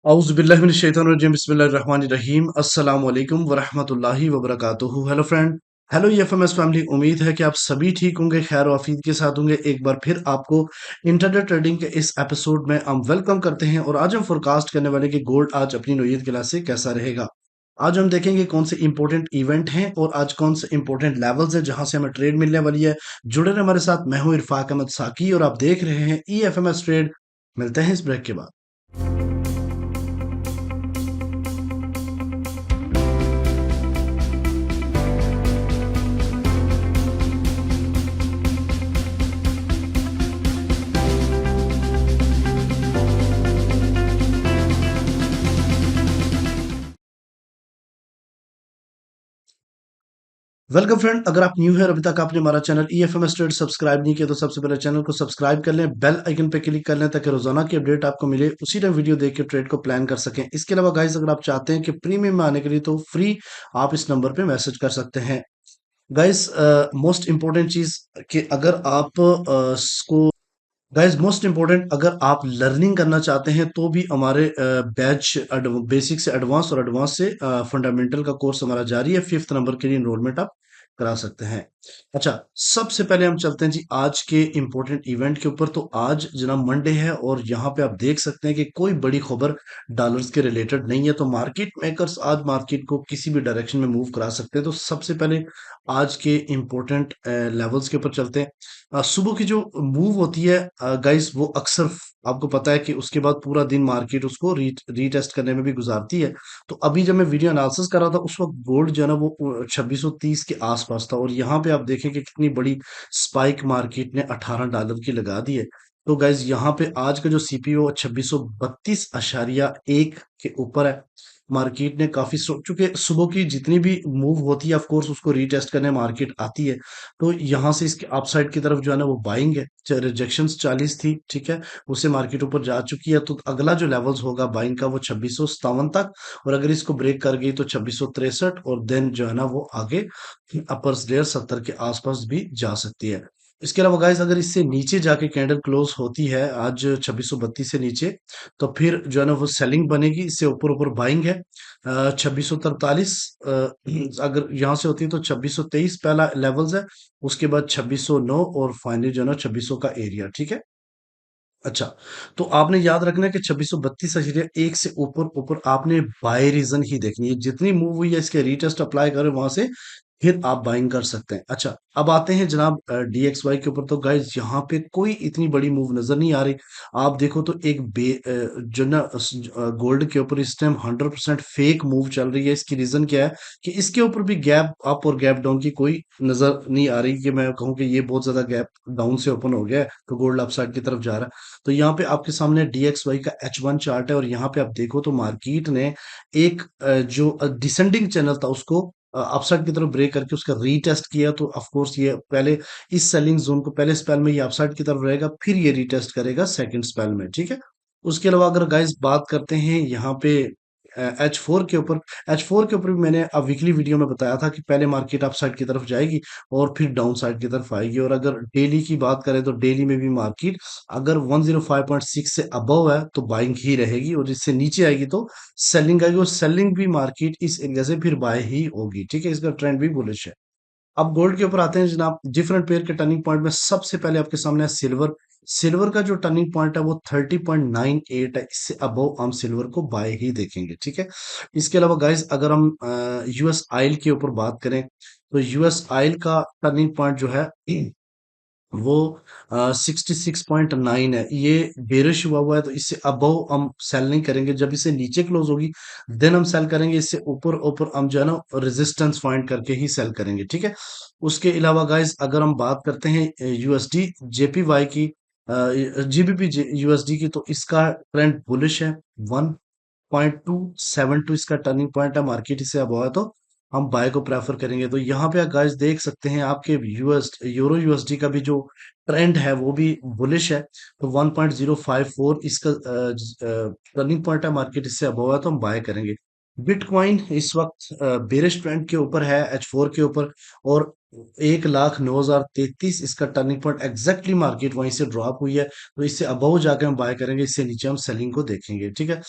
औज़ुबिल्लाहिमिनश्शैतानिर्रजीम बिस्मिल्लाहिर्रहमानिर्रहीम अस्सलाम वालेकुम वरहमतुल्लाहि वबरकातुहू। Hello friend, hello EFMS family. उम्मीद है कि आप सभी ठीक होंगे, खैर वाफियत के साथ होंगे। एक बार फिर आपको इंटरनेट ट्रेडिंग के इस एपिसोड में हम वेलकम करते हैं और आज हम फोरकास्ट करने वाले कि गोल्ड आज अपनी नौयत क्लास से कैसा रहेगा। आज हम देखेंगे कौन से इंपॉर्टेंट इवेंट हैं और आज कौन से इंपॉर्टेंट लेवल्स हैं जहां से हमें ट्रेड मिलने वाली है। जुड़े रहे हमारे साथ, मैं हूं इरफाक अहमद साकी और आप देख रहे हैं ईएफएमएस ट्रेड। मिलते हैं इस ब्रेक के बाद। वेलकम फ्रेंड, अगर आप न्यू है और अभी तक आपने हमारा चैनल ईएफएमएस ट्रेड सब्सक्राइब नहीं किया तो सबसे पहले चैनल को सब्सक्राइब कर लें, बेल आइकन पे क्लिक कर लें ताकि रोजाना की अपडेट आपको मिले, उसी टाइम वीडियो देख के ट्रेड को प्लान कर सकें। इसके अलावा गाइस, अगर आप चाहते हैं कि प्रीमियम में आने के लिए तो फ्री आप इस नंबर पे मैसेज कर सकते हैं। गाइस, मोस्ट इंपॉर्टेंट चीज कि अगर आप को गाइस मोस्ट इंपॉर्टेंट, अगर आप लर्निंग करना चाहते हैं तो भी हमारे बैच बेसिक से एडवांस और एडवांस से फंडामेंटल का कोर्स हमारा जारी है। फिफ्थ नंबर के लिए इनरोलमेंट आप करा सकते हैं। अच्छा, सबसे पहले हम चलते हैं जी आज के इंपॉर्टेंट इवेंट के ऊपर। तो आज जनाब मंडे है और यहाँ पे आप देख सकते हैं कि कोई बड़ी खबर डॉलर्स के रिलेटेड नहीं है, तो मार्केट मेकर्स आज मार्केट को किसी भी डायरेक्शन में मूव करा सकते हैं। तो सबसे पहले आज के इंपॉर्टेंट लेवल्स के ऊपर चलते हैं। सुबह की जो मूव होती है गाइस, वो अक्सर आपको पता है कि उसके बाद पूरा दिन मार्केट उसको रीटेस्ट करने में भी गुजारती है। तो अभी जब मैं वीडियो एनालिसिस कर रहा था उस वक्त गोल्ड जो है ना वो 2630 के आसपास था और यहाँ पे आप देखें कि कितनी बड़ी स्पाइक मार्केट ने $18 की लगा दी है। तो गाइज यहाँ पे आज का जो सीपीओ 2632.1 के ऊपर है। मार्केट ने काफी चूंकि सुबह की जितनी भी मूव होती है ऑफ कोर्स उसको रीटेस्ट करने मार्केट आती है। तो यहाँ से इसके अपसाइड की तरफ जो है ना वो बाइंग है। रिजेक्शंस 40 थी, ठीक है, उससे मार्केट ऊपर जा चुकी है। तो अगला जो लेवल्स होगा बाइंग का वो 2657 तक, और अगर इसको ब्रेक कर गई तो 2663, और देन जो है ना वो आगे अपर्स लेयर 70 के आसपास भी जा सकती है। इसके अलावा गाइस, अगर इससे नीचे जाके कैंडल क्लोज होती है आज 2632 से नीचे, तो फिर जो है ना वो सेलिंग बनेगी। इससे ऊपर ऊपर बाइंग है 2643। अगर यहाँ से होती है तो 2623 पहला लेवल्स है, उसके बाद 2609 और फाइनली जो है ना 2600 का एरिया, ठीक है। अच्छा, तो आपने याद रखना है कि 2632 एरिया एक से ऊपर ऊपर आपने बाय रीजन ही देखनी है। जितनी मूव हुई है इसके रीटेस्ट अप्लाई करें वहां से, फिर आप बाइंग कर सकते हैं। अच्छा, अब आते हैं जनाब डीएक्सवाई के ऊपर। तो गाइज यहाँ पे कोई इतनी बड़ी मूव नजर नहीं आ रही। आप देखो तो एक जो ना गोल्ड के ऊपर इस टाइम 100% फेक मूव चल रही है। इसकी रीजन क्या है कि इसके ऊपर भी गैप अप और गैप डाउन की कोई नजर नहीं आ रही कि मैं कहूँ कि ये बहुत ज्यादा गैप डाउन से ओपन हो गया है तो गोल्ड अपसाइड की तरफ जा रहा है। तो यहाँ पे आपके सामने डीएक्सवाई का H1 चार्ट है और यहाँ पे आप देखो तो मार्केट ने एक जो डिसेंडिंग चैनल था उसको अपसाइड की तरफ ब्रेक करके उसका रीटेस्ट किया। तो ऑफ कोर्स ये पहले इस सेलिंग जोन को पहले स्पेल में ये अपसाइड की तरफ रहेगा, फिर ये रीटेस्ट करेगा सेकंड स्पेल में, ठीक है। उसके अलावा अगर गाइस बात करते हैं यहाँ पे H4 के ऊपर, H4 के ऊपर भी मैंने अब वीकली वीडियो में बताया था कि पहले मार्केट अपसाइड की तरफ जाएगी और फिर डाउन साइड की तरफ आएगी। और अगर डेली की बात करें तो डेली में भी मार्केट अगर 105.6 से अबव है तो बाइंग ही रहेगी, और इससे नीचे आएगी तो सेलिंग आएगी, और सेलिंग भी मार्केट इस एरिया से फिर बाय ही होगी, ठीक है। इसका ट्रेंड भी बुलिश है। अब गोल्ड के ऊपर आते हैं जनाब। डिफरेंट पेयर के टर्निंग पॉइंट में सबसे पहले आपके सामने है सिल्वर। सिल्वर का जो टर्निंग पॉइंट है वो 30.98 है। इससे अबव हम सिल्वर को बाय ही देखेंगे, ठीक है। इसके अलावा गाइस, अगर हम यूएस ऑयल के ऊपर बात करें तो यूएस ऑयल का टर्निंग पॉइंट जो है वो 66.9 है। ये बेरिश हुआ है तो इससे अबव हम सेल नहीं करेंगे। जब इसे नीचे क्लोज होगी देन हम सेल करेंगे। इससे ऊपर ऊपर हम जो है ना रेजिस्टेंस फाइंड करके ही सेल करेंगे, ठीक है। उसके अलावा गाइस, अगर हम बात करते हैं यूएसडी जेपीवाई की, जीबीपी यूएसडी की, तो इसका ट्रेंड बुलिश है। 1.272 इसका टर्निंग पॉइंट है। मार्केट इससे अब है तो हम बाय को प्रेफर करेंगे। तो यहाँ पे गाइस देख सकते हैं आपके यूएस यूरो यूएसडी का भी जो ट्रेंड है वो भी बुलिश है। तो 1.054 इसका टर्निंग पॉइंट है। मार्केट इससे अब है तो हम बाय करेंगे। बिटकॉइन इस वक्त बेरिश ट्रेंड के ऊपर है, H4 के ऊपर, और 1,09,033 इसका टर्निंग पॉइंट एग्जैक्टली मार्केट वहीं से ड्रॉप हुई है। तो इससे अबव जाके हम बाय करेंगे, इससे नीचे हम सेलिंग को देखेंगे, ठीक है।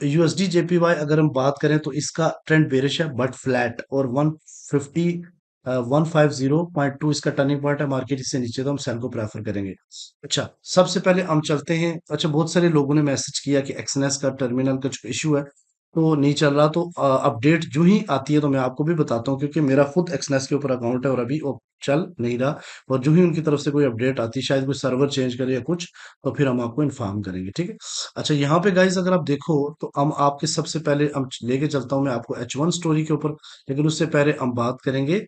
यूएसडी जेपीवाई अगर हम बात करें तो इसका ट्रेंड बेरिश है बट फ्लैट, और 150.2 इसका टर्निंग पॉइंट है, मार्केट इससे नीचे तो हम सेल को प्रेफर करेंगे। अच्छा, सबसे पहले हम चलते हैं। अच्छा, बहुत सारे लोगों ने मैसेज किया कि एक्सएनएस का टर्मिनल का कुछ इशू है, तो नहीं चल रहा। तो अपडेट जो ही आती है तो मैं आपको भी बताता हूँ, क्योंकि मेरा खुद एक्सनेस के ऊपर अकाउंट है और अभी वो चल नहीं रहा। और जो ही उनकी तरफ से कोई अपडेट आती है, शायद कोई सर्वर चेंज करे या कुछ, तो फिर हम आपको इन्फॉर्म करेंगे, ठीक है। अच्छा, यहाँ पे गाइस अगर आप देखो तो हम आपके सबसे पहले हम लेके चलता हूँ मैं आपको H1 स्टोरी के ऊपर, लेकिन उससे पहले हम बात करेंगे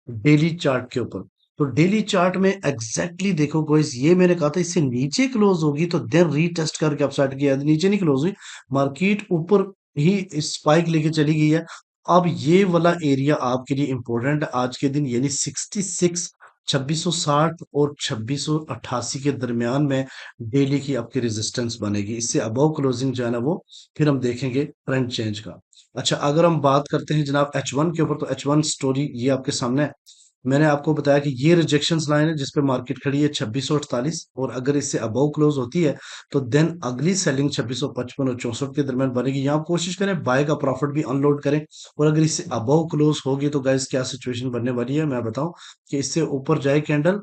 डेली चार्ट के ऊपर। तो डेली चार्ट में एग्जैक्टली देखो गाइस, ये मैंने कहा था इससे नीचे क्लोज होगी तो देन रीटेस्ट करके अपसाइड किया, नीचे नहीं क्लोज हुई, मार्केट ऊपर ही स्पाइक लेके चली गई है। अब ये वाला एरिया आपके लिए इंपॉर्टेंट है आज के दिन, यानी 66, 2660 और 2688 के दरमियान में डेली की आपकी रेजिस्टेंस बनेगी। इससे अबव क्लोजिंग जो है ना वो फिर हम देखेंगे ट्रेंड चेंज का। अच्छा, अगर हम बात करते हैं जनाब H1 के ऊपर, तो H1 स्टोरी ये आपके सामने है। मैंने आपको बताया कि ये रिजेक्शंस लाइन है जिसपे मार्केट खड़ी है 2648, और अगर इससे अबव क्लोज होती है तो देन अगली सेलिंग 2655 और 64 के दरमियान बनेगी। यहाँ कोशिश करें बाय का प्रॉफिट भी अनलोड करें, और अगर इससे अबव क्लोज होगी तो गाइस क्या सिचुएशन बनने वाली है मैं बताऊं, कि इससे ऊपर जाए कैंडल,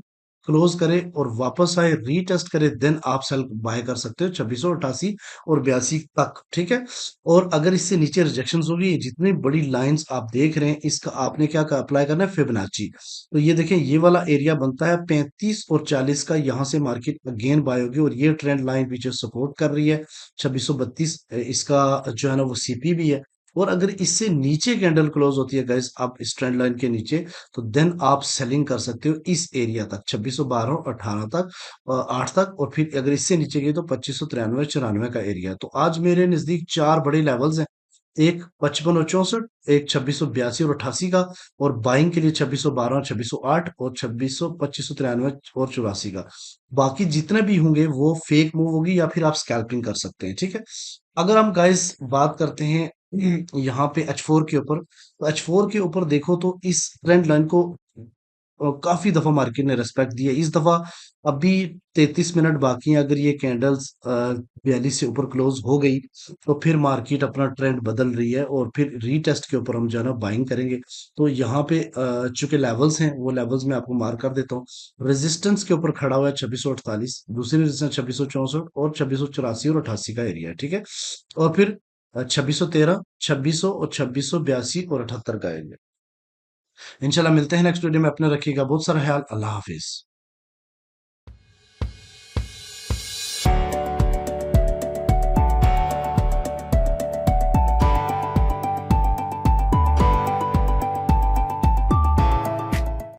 क्लोज करे और वापस आए रीटेस्ट करे, देन आप सेल बाय कर सकते हो 2688 और 82 तक, ठीक है। और अगर इससे नीचे रिजेक्शन होगी, जितनी बड़ी लाइंस आप देख रहे हैं, इसका आपने क्या अप्लाई करना है, फिबोनाची। तो ये देखें, ये वाला एरिया बनता है 35 और 40 का, यहाँ से मार्केट अगेन बाय होगी, और ये ट्रेंड लाइन पीछे सपोर्ट कर रही है 2632, इसका जो है ना वो सीपी भी है। और अगर इससे नीचे कैंडल क्लोज होती है गाइस, आप इस ट्रेंड लाइन के नीचे, तो देन आप सेलिंग कर सकते हो इस एरिया तक 2612 और 18 तक, 8 तक, और फिर अगर इससे नीचे गई तो 2593 94 का एरिया है। तो आज मेरे नजदीक चार बड़े लेवल्स हैं, एक 55 और 64, एक 2682 और 88 का, और बाइंग के लिए 2612 और 2608 और 2593 और 84 का। बाकी जितने भी होंगे वो फेक मूव होगी या फिर आप स्कैल्पिंग कर सकते हैं, ठीक है। अगर हम गाइस बात करते हैं यहाँ पे H4 के ऊपर, तो H4 के ऊपर देखो तो इस ट्रेंड लाइन को काफी दफा मार्केट ने रेस्पेक्ट दिया। इस दफा अभी 33 मिनट बाकी हैं, अगर ये कैंडल्स 42 से ऊपर क्लोज हो गई तो फिर मार्केट अपना ट्रेंड बदल रही है, और फिर रीटेस्ट के ऊपर हम जो है ना बाइंग करेंगे। तो यहाँ पे चूंकि लेवल्स हैं, वो लेवल्स मैं आपको मार्क कर देता हूँ। रेजिस्टेंस के ऊपर खड़ा हुआ है 2648, दूसरी रेजिस्टेंस 2664 और 2684 और 88 का एरिया है, ठीक है। और फिर 2613, 2600 और 2682 और 78 का एरिया। इंशाल्लाह मिलते हैं नेक्स्ट वीडियो में, अपने रखिएगा बहुत सारा ख्याल, अल्लाह हाफिज।